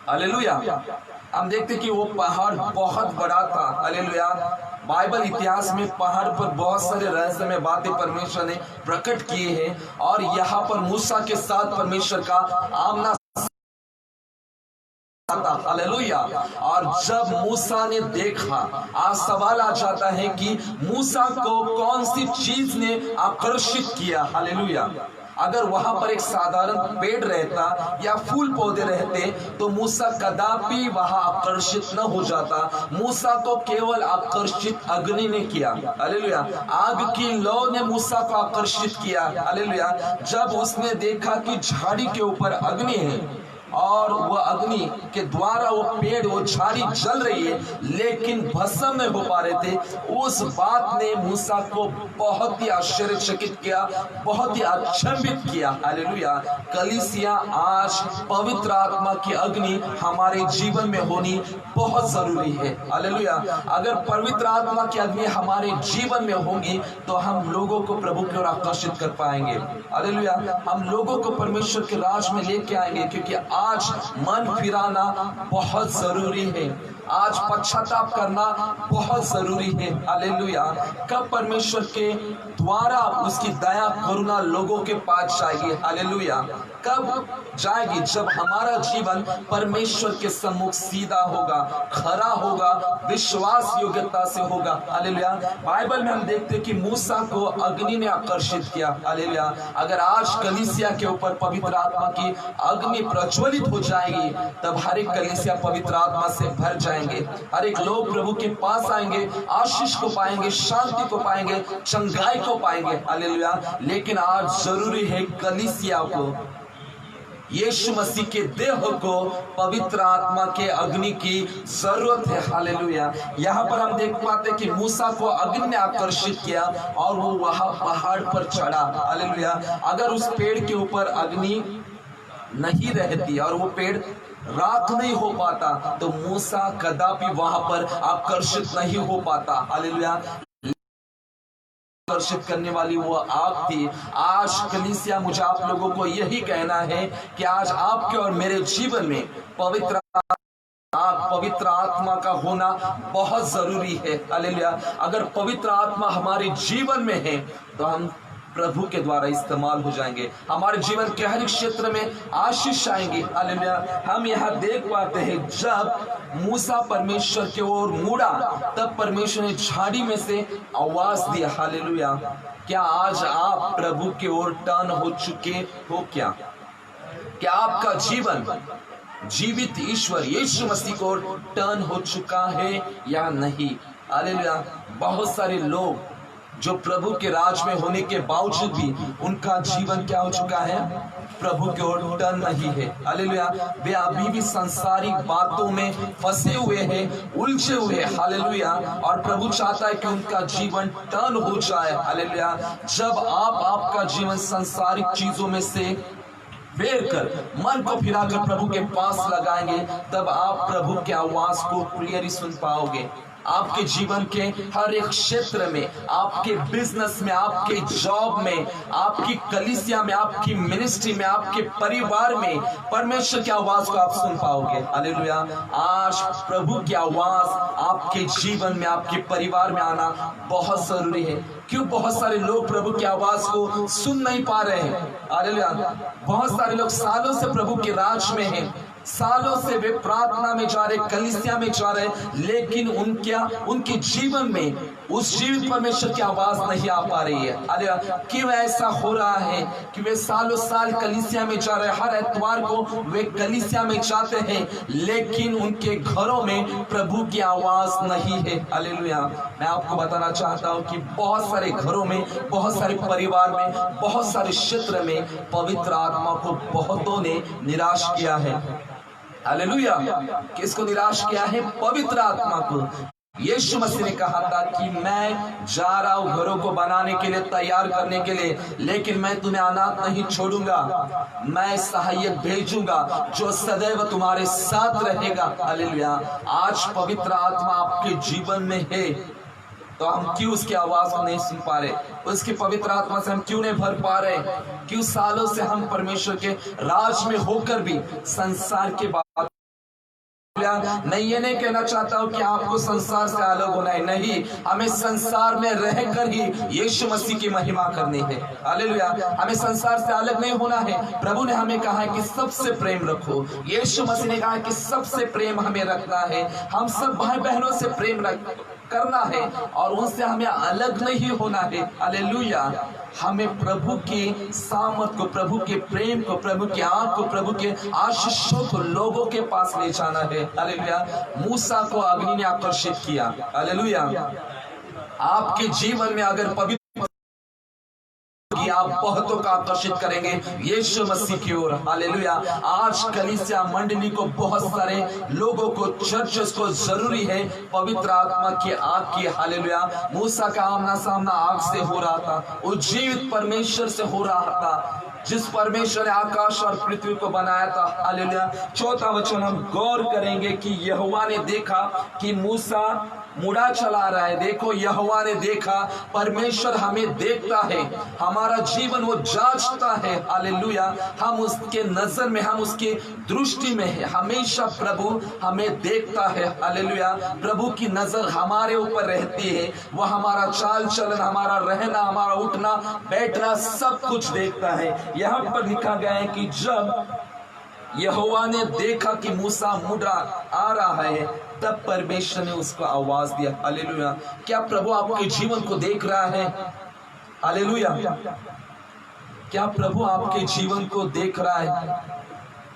हालेलुया। हम देखते कि वो पहाड़ बहुत बड़ा था। हालेलुया। बाइबल इतिहास में पहाड़ पर बहुत सारे रहस्यमय बातें परमेश्वर ने प्रकट किए हैं, और यहाँ पर मूसा के साथ परमेश्वर का आमना। हालेलुया। और जब मूसा ने देखा, आज सवाल आ जाता है कि मूसा को कौन सी चीज ने आकर्षित किया? हालेलुया। अगर वहां पर एक साधारण पेड़ रहता या फूल पौधे रहते तो मूसा कदापि वहां आकर्षित न हो जाता। मूसा को केवल आकर्षित अग्नि ने किया। हालेलुया। आग की लौ ने मूसा को आकर्षित किया। हालेलुया। जब उसने देखा कि झाड़ी के ऊपर अग्नि है और वह अग्नि के द्वारा वो पेड़, वो झाड़ी जल रही है लेकिन भस्म नहीं हो पा रहे थे, उस बात ने मूसा को बहुत ही आश्चर्यचकित किया, बहुत ही अचंभित किया। हालेलुया। कलीसिया, आज पवित्र आत्मा की अग्नि हमारे जीवन में होनी बहुत जरूरी है। हालेलुया। अगर पवित्र आत्मा की अग्नि हमारे जीवन में होगी तो हम लोगों को प्रभु की ओर आकर्षित कर पाएंगे। हालेलुया। हम लोगों को परमेश्वर के राज में लेके आएंगे, क्योंकि आज मन फिराना बहुत जरूरी है। आज पश्चाताप करना बहुत जरूरी है। हालेलुया। कब परमेश्वर के द्वारा उसकी दया करुणा लोगों के पास जाएगी? हालेलुया। कब जाएगी? जब हमारा जीवन परमेश्वर के सम्मुख सीधा होगा, खरा होगा, विश्वास योग्यता से होगा। हालेलुया। बाइबल में हम देखते हैं कि मूसा को अग्नि ने आकर्षित किया। हालेलुया। अगर आज कलीसिया के ऊपर पवित्र आत्मा की अग्नि प्रज्वलित हो जाएगी, तब हर एक कलीसिया पवित्र आत्मा से भर जाएंगे। हर एक लोग प्रभु के पास आएंगे, आशीष को पाएंगे, शांति को पाएंगे, चंगाई को पाएंगे। हालेलुया। लेकिन आज जरूरी है कलीसिया को, यीशु मसीह के देह को पवित्र आत्मा के अग्नि की जरूरत है। हालेलुया। यहाँ पर हम देख पाते कि मूसा को अग्नि ने आकर्षित किया और वो वहां पहाड़ पर चढ़ा। हालेलुया। अगर उस पेड़ के ऊपर अग्नि नहीं रहती और वो पेड़ राख नहीं हो पाता तो मूसा कदापि वहां पर आकर्षित नहीं हो पाता। हालेलुया। आकर्षित करने वाली वो आग थी। आज कलीसिया, मुझे आप लोगों को यही कहना है कि आज आपके और मेरे जीवन में पवित्र आत्मा का होना बहुत जरूरी है। हालेलुया। अगर पवित्र आत्मा हमारे जीवन में है तो हम प्रभु के द्वारा इस्तेमाल हो जाएंगे, हमारे जीवन के हर एक क्षेत्र में आशीष आएंगे। हालेलुया। हम यहाँ देख पाते हैं जब मूसा परमेश्वर की ओर मुड़ा तब परमेश्वर ने झाड़ी में से आवाज दिया। हालेलुया। क्या आज आप प्रभु की ओर टर्न हो चुके हो? क्या आपका जीवन जीवित ईश्वर यीशु मसीह को टर्न हो चुका है या नहीं? हालेलुया। बहुत सारे लोग जो प्रभु के राज में होने के बावजूद भी उनका जीवन क्या हो चुका है? प्रभु की ओर टर्न नहीं है। हालेलुया। वे अभी भी सांसारिक बातों में फंसे हुए हैं, उलझे हुए हैं। हालेलुया। और प्रभु चाहता है कि उनका जीवन टर्न हो जाए। हालेलुया। जब आपका जीवन सांसारिक चीजों में से फेर कर मन को फिराकर प्रभु के पास लगाएंगे तब आप प्रभु की आवाज को क्लियरली सुन पाओगे। आपके जीवन के हर एक क्षेत्र में, आपके बिजनेस में, आपके जॉब में, आपकी कलीसिया में, आपकी मिनिस्ट्री में, आपके परिवार में परमेश्वर की आवाज को आप सुन पाओगे। हालेलुया। आज प्रभु की आवाज आपके जीवन में, आपके परिवार में आना बहुत जरूरी है। क्यों बहुत सारे लोग प्रभु की आवाज को सुन नहीं पा रहे हैं? हालेलुया। बहुत सारे लोग सालों से प्रभु के राज में हैं, सालों से वे प्रार्थना में जा रहे, कलीसिया में जा रहे, लेकिन उनके जीवन में उस जीवित परमेश्वर की आवाज नहीं आ पा रही है। अरे क्यों ऐसा हो रहा है कि वे सालों साल कलीसिया में जा रहे, हर एतवार को वे कलीसिया में जाते हैं, लेकिन उनके घरों में प्रभु की आवाज नहीं है। हालेलुया। मैं आपको बताना चाहता हूं कि बहुत सारे घरों में, बहुत सारे परिवार में, बहुत सारे क्षेत्र में पवित्र आत्मा को बहुतों ने निराश किया है। हालेलुया। किसको निराश किया है? पवित्र आत्मा को। यीशु मसीह ने कहा था कि मैं जा रहा हूं घरों को बनाने के लिए, तैयार करने के लिए, लेकिन मैं तुम्हें अनाथ नहीं छोड़ूंगा। मैं सहायक भेजूंगा जो सदैव तुम्हारे साथ रहेगा। हालेलुया। आज पवित्र आत्मा आपके जीवन में है तो हम क्यों उसकी आवाज को नहीं सुन पा रहे? उसकी पवित्र आत्मा से हम क्यों नहीं भर पा रहे? क्यों सालों से हम परमेश्वर के राज में होकर भी संसार के बात नहीं, ये नहीं कहना चाहता हूं कि आपको संसार से अलग होना है, नहीं, हमें संसार में रहकर ही यीशु मसीह की महिमा करनी है। हालेलुया। हमें संसार से अलग नहीं होना है। प्रभु ने हमें कहा है कि सबसे प्रेम रखो। यीशु मसीह ने कहा है कि सबसे प्रेम हमें रखना है। हम सब भाई बहनों से प्रेम करना है और उनसे हमें अलग नहीं होना है। हालेलुया। हमें प्रभु के सामर्थ को, प्रभु के प्रेम को, प्रभु के आँख को, प्रभु के आशीषों को लोगों के पास ले जाना है। हालेलुया। मूसा को अग्नि ने आकर्षित किया। हालेलुया। आपके जीवन में अगर पवित्र आप बहुतों का आकर्षित करेंगे यीशु मसीह की ओर। हालेलुया। आज कलीसिया मंडली को, बहुत सारे लोगों को, चर्चेस को जरूरी है पवित्र आत्मा की आग की। हालेलुया। मूसा का आमना सामना आग से हो रहा था, वो जीवित परमेश्वर से हो रहा था जिस परमेश्वर ने आकाश और पृथ्वी को बनाया था। हालेलुया। चौथा वचन हम गौर करेंगे कि यहोवा ने देखा कि मूसा मुड़ा चला रहा है। देखो, यहोवा ने देखा, परमेश्वर हमें देखता है, हमारा जीवन वो जांचता है। हालेलुया। हम उसके नजर में, हम उसके दृष्टि में है, हमेशा प्रभु हमें देखता है। हालेलुया। प्रभु की नजर हमारे ऊपर रहती है, वो हमारा चाल चलन, हमारा रहना, हमारा उठना बैठना सब कुछ देखता है। यहाँ पर लिखा गया है कि जब यहोवा ने देखा कि मूसा मुड़ा आ रहा है तब परमेश्वर ने उसको आवाज दिया। हालेलुया। क्या प्रभु आपके जीवन को देख रहा है? हालेलुया। क्या प्रभु आपके जीवन को देख रहा है?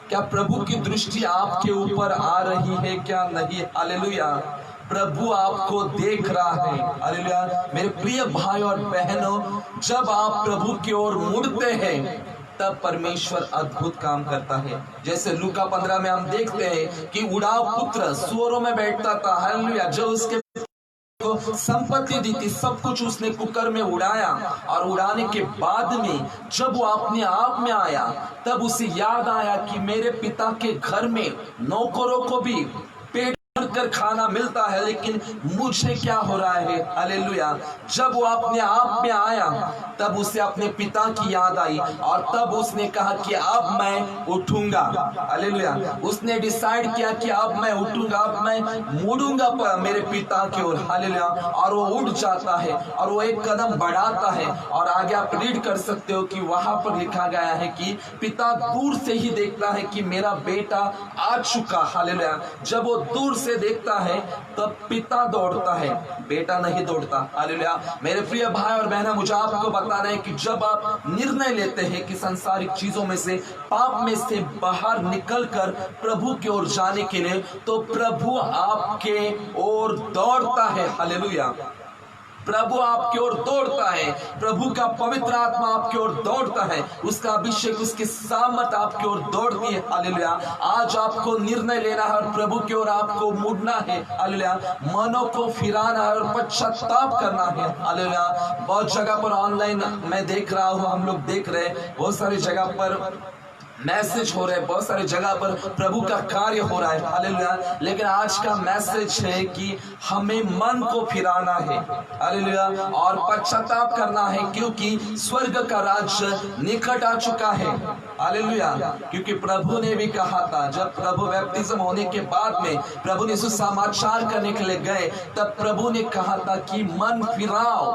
क्या प्रभु की दृष्टि आपके ऊपर आ रही है? क्या नहीं? हालेलुया। प्रभु आपको देख रहा है। हालेलुया। मेरे प्रिय भाई और बहनों, जब आप प्रभु की ओर मुड़ते हैं तब परमेश्वर अद्भुत काम करता है। जैसे लूका 15 में हम देखते हैं कि उड़ाव पुत्र सुअरों में बैठता था। हालेलुया। जो उसके को संपत्ति दी थी, सब कुछ उसने कुकर में उड़ाया, और उड़ाने के बाद में जब वो अपने आप में आया तब उसे याद आया कि मेरे पिता के घर में नौकरों को भी पेट भरकर खाना मिलता है, लेकिन मुझे क्या हो रहा है? हालेलुया। जब वो अपने आप में आया तब उसे अपने पिता की याद आई और तब उसने कहा कि अब मैं उठूंगा। हालेलुया। उसने डिसाइड किया कि अब मैं उठूंगा, अब मैं मुड़ूंगा मेरे पिता की ओर। हालेलुया। और वो उठ जाता है और वो एक कदम बढ़ाता है और आगे आप रीड कर सकते हो कि वहां पर लिखा गया है कि पिता दूर से ही देखता है कि मेरा बेटा आ चुका। हालेलुया। जब वो दूर से देखता है तब पिता दौड़ता है, बेटा नहीं दौड़ता। हालेलुया। मेरे प्रिय भाई और बहना, मुझे आपको बताना है कि जब आप निर्णय लेते हैं कि सांसारिक चीजों में से, पाप में से बाहर निकलकर प्रभु की ओर जाने के लिए, तो प्रभु आपके ओर दौड़ता है। हालेलुया। प्रभु आपकी ओर दौड़ता है, प्रभु का पवित्र आत्मा आपकी ओर दौड़ता है, उसका अभिषेक, उसकी सामर्थ आपकी ओर दौड़ती है। हालेलुया। आज आपको निर्णय लेना है और प्रभु की ओर आपको मुड़ना है। हालेलुया। मनों को फिराना है और पश्चाताप करना है। हालेलुया। बहुत जगह पर ऑनलाइन मैं देख रहा हूँ, हम लोग देख रहे हैं, बहुत सारी जगह पर मैसेज हो रहे हैं, बहुत सारी जगह पर प्रभु का कार्य हो रहा है। हालेलुया। लेकिन आज का मैसेज है कि हमें मन को फिराना है। हालेलुया। और पश्चाताप करना है, क्योंकि स्वर्ग का राज्य निकट आ चुका है। हालेलुया। क्योंकि प्रभु ने भी कहा था, जब प्रभु बैप्टिज्म होने के बाद में प्रभु ने सुसमाचार करने के लिए गए, तब प्रभु ने कहा था कि मन फिराओ,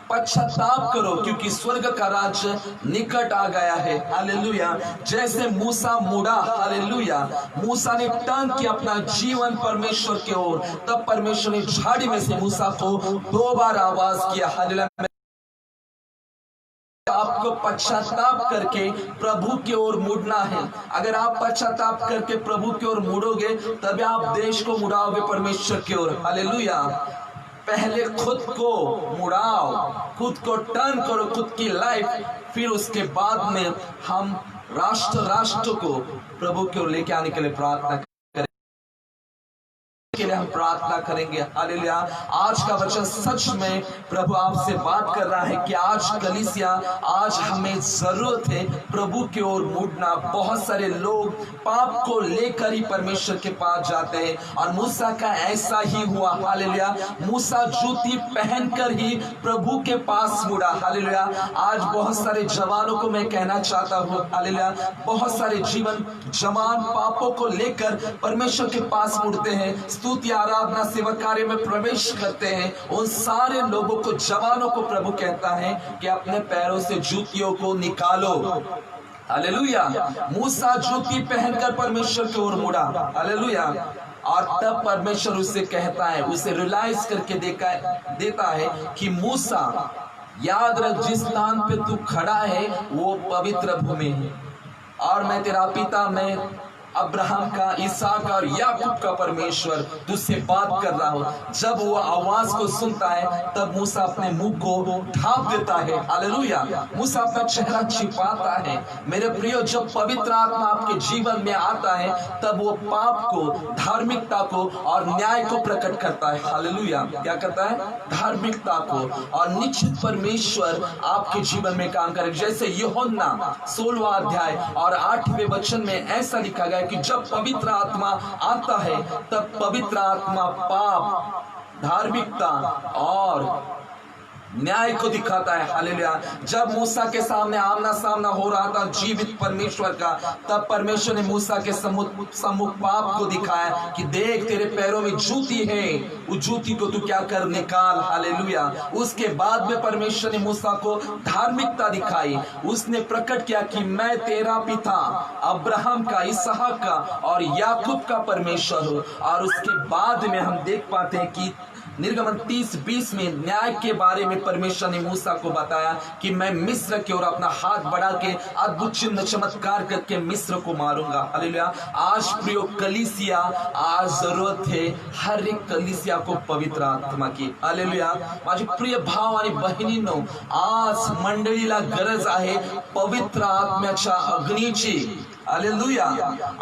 पश्चाताप करो, क्योंकि स्वर्ग का राज्य निकट आ गया है। हालेलुया। जैसे मूसा मुड़ा, हालेलुया, मूसा ने टर्न किया अपना जीवन परमेश्वर की ओर, तब परमेश्वर ने झाड़ी में से मूसा को 2 बार आवाज किया। हालेलुया। आपको पश्चाताप करके प्रभु की ओर मुड़ना है। अगर आप पश्चाताप करके प्रभु की ओर मुड़ोगे, तभी आप देश को मुड़ाओगे परमेश्वर की ओर। हालेलुया। पहले खुद को मुड़ाओ, खुद को टर्न करो, खुद की लाइफ, फिर उसके बाद में हम राष्ट्र को प्रभु की ओर लेके आने के लिए प्रार्थना के लिए हम प्रार्थना करेंगे। हालेलुया। आज का वचन सच में प्रभु आपसे बात कर रहा है कि आज कलीसिया, आज हमें जरूरत है प्रभु की ओर मुड़ना। बहुत सारे लोग पाप को लेकर ही परमेश्वर के पास जाते हैं और मूसा का ऐसा ही हुआ। हालेलुया। मूसा जूती पहनकर ही प्रभु के पास मुड़ा। हालेलुया। आज बहुत सारे जवानों को मैं कहना चाहता हूँ, हालेलुया, बहुत सारे जवान पापों को लेकर परमेश्वर के पास मुड़ते हैं, स्तुति आराधना सेवा कार्य में प्रवेश करते हैं। उन सारे लोगों को, जवानों को प्रभु कहता है कि अपने पैरों से जूतियों को निकालो। हालेलुया। मूसा जूती पहनकर परमेश्वर की ओर मुड़ा। हालेलुया। और तब परमेश्वर उसे कहता है, उसे रियलाइज करके देता है कि मूसा, याद रख, जिस स्थान पे तू खड़ा है वो पवित्र भूमि है और मैं तेरा पिता, मैं अब्राहम का, इसहाक और याकूब का परमेश्वर तुझसे बात कर रहा हूं। जब वो आवाज को सुनता है तब मूसा अपने मुंह को ढांप देता है। हालेलुया। मूसा अपना चेहरा छिपाता है। मेरे प्रियो, जब पवित्र आत्मा आपके जीवन में आता है तब वो पाप को, धार्मिकता को और न्याय को प्रकट करता है। हालेलुया। क्या करता है? धार्मिकता को। और निश्चित परमेश्वर आपके जीवन में काम करेगा। जैसे यूहन्ना 16वां अध्याय और 8वें वचन में ऐसा लिखा गया कि जब पवित्र आत्मा आता है तब पवित्र आत्मा पाप, धार्मिकता और न्याय को दिखाता है। हालेलुया। जब मूसा के सामने आमना सामना हो रहा था जीवित परमेश्वर का, तब परमेश्वर ने मूसा के सम्मुख पाप को दिखाया कि देख, तेरे पैरों में जूती है, उस जूती को तू क्या कर, निकाल। हालेलुया। उसके बाद में परमेश्वर ने मूसा को धार्मिकता दिखाई। उसने प्रकट किया कि मैं तेरा पिता अब्राहम का, इसहाक का और याकूब का परमेश्वर हूं। और उसके बाद में हम देख पाते हैं कि निर्गमन 30:20 में न्याय के बारे में परमेश्वर ने मूसा को बताया कि मैं मिस्र की ओर अपना हाथ बढ़ा के अद्भुत चिन्ह चमत्कार करके मिस्र को मारूंगा। हालेलुया। आज प्रियो कलीसिया, आज जरूरत है हर एक कलीसिया को पवित्र आत्मा की। हालेलुया। माझी प्रिय भाव आणि बहिणींनो, आज मंडळीला गरज आहे पवित्र आत्म्याच्या अग्नीची। हालेलुया।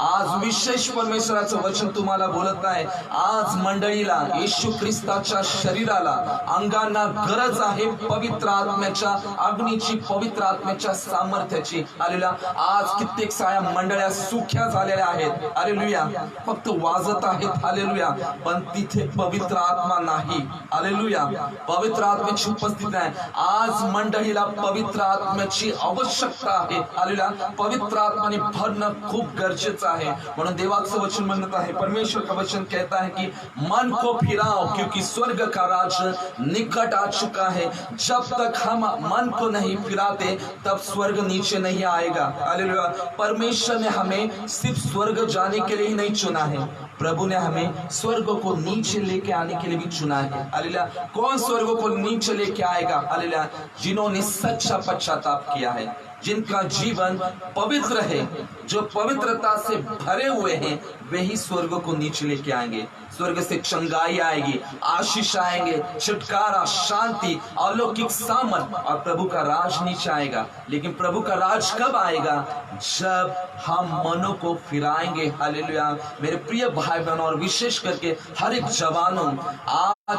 आज विशेष परमेश्वराचं वचन तुम्हाला बोलत आहे। आज मंडळीला, येशू ख्रिस्ताच्या शरीराला, अंगांना गरज आहे पवित्र आत्म्याच्या अग्नीची, पवित्र आत्म्याच्या सामर्थ्याची। हालेलुया। आज कित्येक साऱ्या मंडळ्या सुख्या झालेल्या आहेत, हालेलुया, फक्त वाजत आहेत, हालेलुया, पण तिथे पवित्र आत्मा नाही, हालेलुया, पवित्र आत्म्याची उपस्थिती नाही। आज मंडळीला पवित्र आत्म्याची आवश्यकता आहे, हालेलुया, पवित्र आत्माने भरणं खूप गरजेचं आहे। म्हणून देवाचं वचन म्हणत आहे, परमेश्वर का वचन कहता है कि मन को फिराओ क्योंकि स्वर्ग का राज्य निकट आ चुका है। जब तक हम मन को नहीं फिराते तब स्वर्ग नीचे नहीं आएगा, हालेलुया। परमेश्वर ने हमें सिर्फ स्वर्ग जाने के लिए ही नहीं चुना है, प्रभु ने हमें स्वर्ग को नीचे लेके आने के लिए भी चुना है, हालेलुया। कौन स्वर्ग को नीचे लेके आएगा, हालेलुया? जिन्होंने सच्चा पश्चाताप किया है, जिनका जीवन पवित्र है, जो पवित्रता से भरे हुए हैं, वे ही स्वर्ग को नीचे लेके आएंगे। स्वर्ग से चंगाई आएगी, आशीष आएंगे, छुटकारा, शांति, अलौकिक सामर्थ और प्रभु का राज नीचे आएगा। लेकिन प्रभु का राज कब आएगा? जब हम मनों को फिराएंगे, हालेलुया। मेरे प्रिय भाई बहनों और विशेष करके हर एक जवानों, आज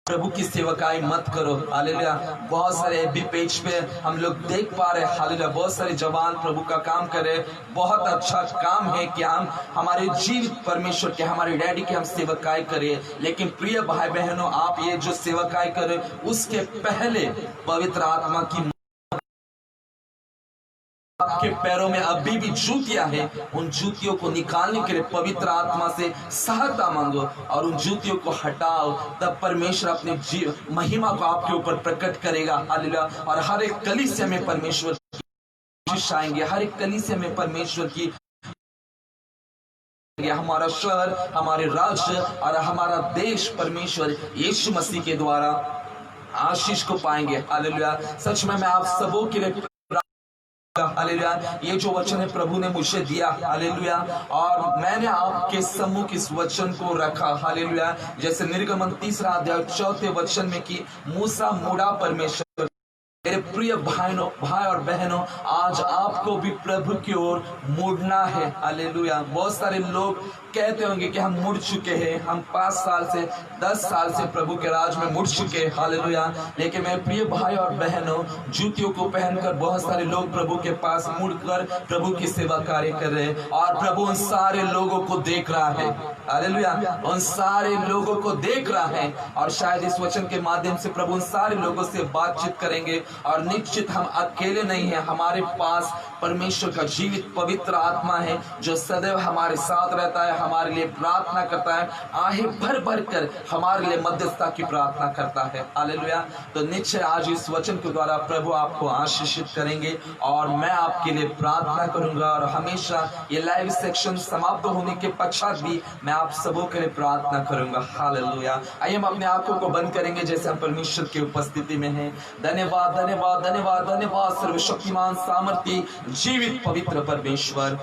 प्रभु की सेवकाई मत करो, हालेलुया। बहुत सारे एफबी पेज पे हम लोग देख पा रहे हैं, हालेलुया, बहुत सारे जवान प्रभु का काम कर रहे। बहुत अच्छा काम है कि हम हमारे जीवित परमेश्वर के, हमारे डैडी के हम सेवकाई करें। लेकिन प्रिय भाई बहनों, आप ये जो सेवकाई करें उसके पहले पवित्र आत्मा की, आपके पैरों में अभी भी जूतियां हैं, उन जूतियों को निकालने के लिए पवित्र आत्मा से सहायता मांगो और उन जूतियों को हटाओ। तब परमेश्वर अपने महिमा को आपके ऊपर प्रकट करेगा, हालेलुया। और हर एक कलीसिया में परमेश्वर की आएंगे, हर एक कलीसिया में परमेश्वर की, हमारा शहर, हमारे राज्य और हमारा देश परमेश्वर यीशु मसीह के द्वारा आशीष को पाएंगे, हालेलुया। सच में मैं आप सबों के लिए, हालेलुया, ये जो वचन है प्रभु ने मुझे दिया, हालेलुया, और मैंने आपके सम्मुख इस वचन को रखा, हालेलुया। जैसे निर्गमन 3 अध्याय 4 वचन में कि मूसा मुड़ा परमेश्वर। मेरे प्रिय भाई और बहनों, आज आपको भी प्रभु की ओर मुड़ना है, हालेलुया। बहुत सारे लोग कहते होंगे कि हम मुड़ चुके हैं, हम 5 साल से 10 साल से प्रभु के राज में मुड़ चुके हैं, हालेलुया। लेकिन मेरे प्रिय भाई और बहनों, जूतियों को पहनकर बहुत सारे लोग प्रभु के पास मुड़कर प्रभु की सेवा कार्य कर रहे हैं, और प्रभु उन सारे लोगों को देख रहा है, हालेलुया, उन सारे लोगों को देख रहा है। और शायद इस वचन के माध्यम से प्रभु उन सारे लोगों से बातचीत करेंगे, और निश्चित हम अकेले नहीं हैं, हमारे पास परमेश्वर का जीवित पवित्र आत्मा है जो सदैव हमारे साथ रहता है, हमारे लिए प्रार्थना करता है, आहें भर भर कर हमारे लिए मध्यस्थता की प्रार्थना करता है, हालेलुया। तो निश्चय आज इस वचन के द्वारा प्रभु आपको आशीषित करेंगे और मैं आपके लिए प्रार्थना करूंगा, और हमेशा ये लाइव सेक्शन समाप्त होने के पश्चात भी मैं आप सबों के लिए प्रार्थना करूंगा, हालेलुया। आइए हम अपने आंखों को बंद करेंगे जैसे हम परमेश्वर की उपस्थिति में हैं। धन्यवाद, धन्यवाद, धन्यवाद, धन्यवाद सर्वशक्तिमान, सामर्थी, जीवित पवित्र परमेश्वर,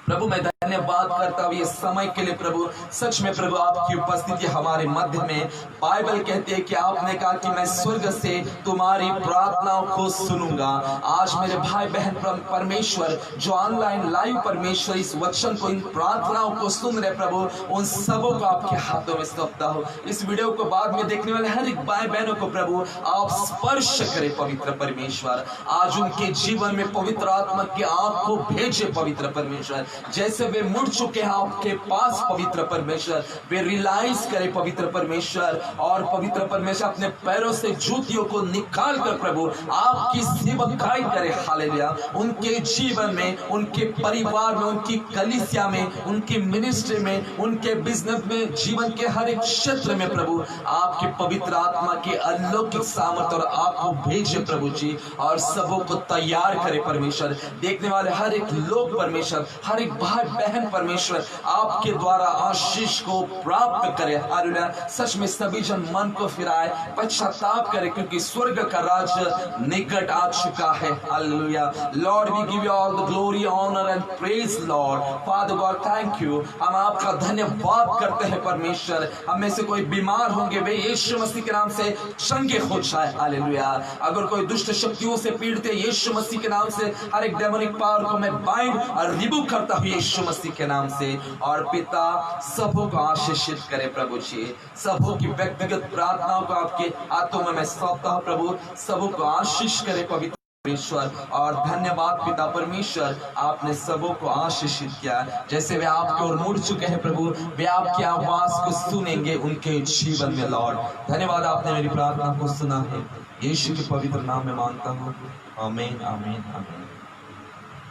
प्रभु मैं धन्यवाद करता हूँ ये समय के लिए प्रभु। सच में प्रभु आपकी उपस्थिति हमारे मध्य में, बाइबल कहती है कि आपने कहा कि मैं स्वर्ग से तुम्हारी प्रार्थनाओं को सुनूंगा। आज मेरे भाई बहन परमेश्वर जो ऑनलाइन लाइव परमेश्वर इस वचन को, इन प्रार्थनाओं को सुन रहे प्रभु, उन सबों को आपके हाथों में सौंपता हूँ। इस वीडियो को बाद में देखने वाले हर एक भाई बहनों को प्रभु आप स्पर्श करें पवित्र परमेश्वर। आज उनके जीवन में पवित्र आत्मा की आंख को भेजे पवित्र परमेश्वर। जैसे वे मुड़ चुके हैं आपके पास पवित्र परमेश्वर, वे रियलाइज करें पवित्र परमेश्वर, और पवित्र परमेश्वर अपने पैरों से जूतियों को निकाल कर प्रभु आपकी सेवकाई करे, हालेलुया। उनके जीवन में, उनके परिवार में, उनकी कलीसिया में, उनकी मिनिस्ट्री में, उनके बिजनेस में, जीवन के हर एक क्षेत्र में प्रभु आपके पवित्र आत्मा के अलौकिक सामर्थ्य और आपको भेजे प्रभु जी, और सबों को तैयार करे परमेश्वर। देखने वाले हर एक लोग परमेश्वर, हर एक भाई बहन परमेश्वर आपके द्वारा आशीष को प्राप्त करे। हालेलुया। सच में सभी जन मन को फिराए, पश्चाताप करे, क्योंकि स्वर्ग का राज्य निकट आ चुका है। Hallelujah. Lord we give you all the glory, honour and praise Lord. Father God thank you. हम आपका धन्यवाद करते हैं परमेश्वर। हम में से कोई बीमार होंगे वे यीशु मसीह के नाम से चंगे हो जाए। हालेलुया। अगर कोई दुष्ट शक्तियों से पीड़ित है, यीशु मसीह के नाम से हर एक डेमोनिक पावर को मैं बाइंड और रिबूक करता हूँ यीशु मसीह के नाम से। और पिता सबों को आशीषित करे प्रभु जी। सबों की व्यक्तिगत प्रार्थनाओं को आपके हाथों में मैं सौंपता हूँ प्रभु। सबों को आशीष करे पवित्र परमेश्वर। और धन्यवाद पिता परमेश्वर, आपने सबों को आशीषित किया। जैसे वे आपकी ओर मुड़ चुके हैं प्रभु, वे आपकी आवाज को सुनेंगे उनके जीवन में। लॉर्ड धन्यवाद, आपने मेरी प्रार्थना को सुना है। यीशु के पवित्र नाम में मांगता हूँ, आमीन आमीन आमीन।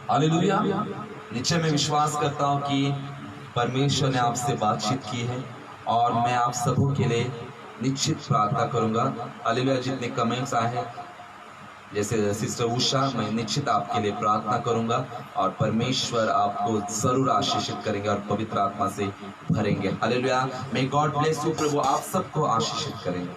हालेलुया। निश्चय मैं विश्वास करता हूँ कि परमेश्वर ने आपसे बातचीत की है और मैं आप सबों के लिए निश्चित प्रार्थना करूंगा। हालेलुया। जितने कमेंट्स आए हैं, जैसे सिस्टर उषा, मैं निश्चित आपके लिए प्रार्थना करूंगा और परमेश्वर आपको जरूर आशीषित करेंगे और पवित्र आत्मा से भरेंगे। Hallelujah. May God bless you. प्रभु आप सबको आशीषित करें।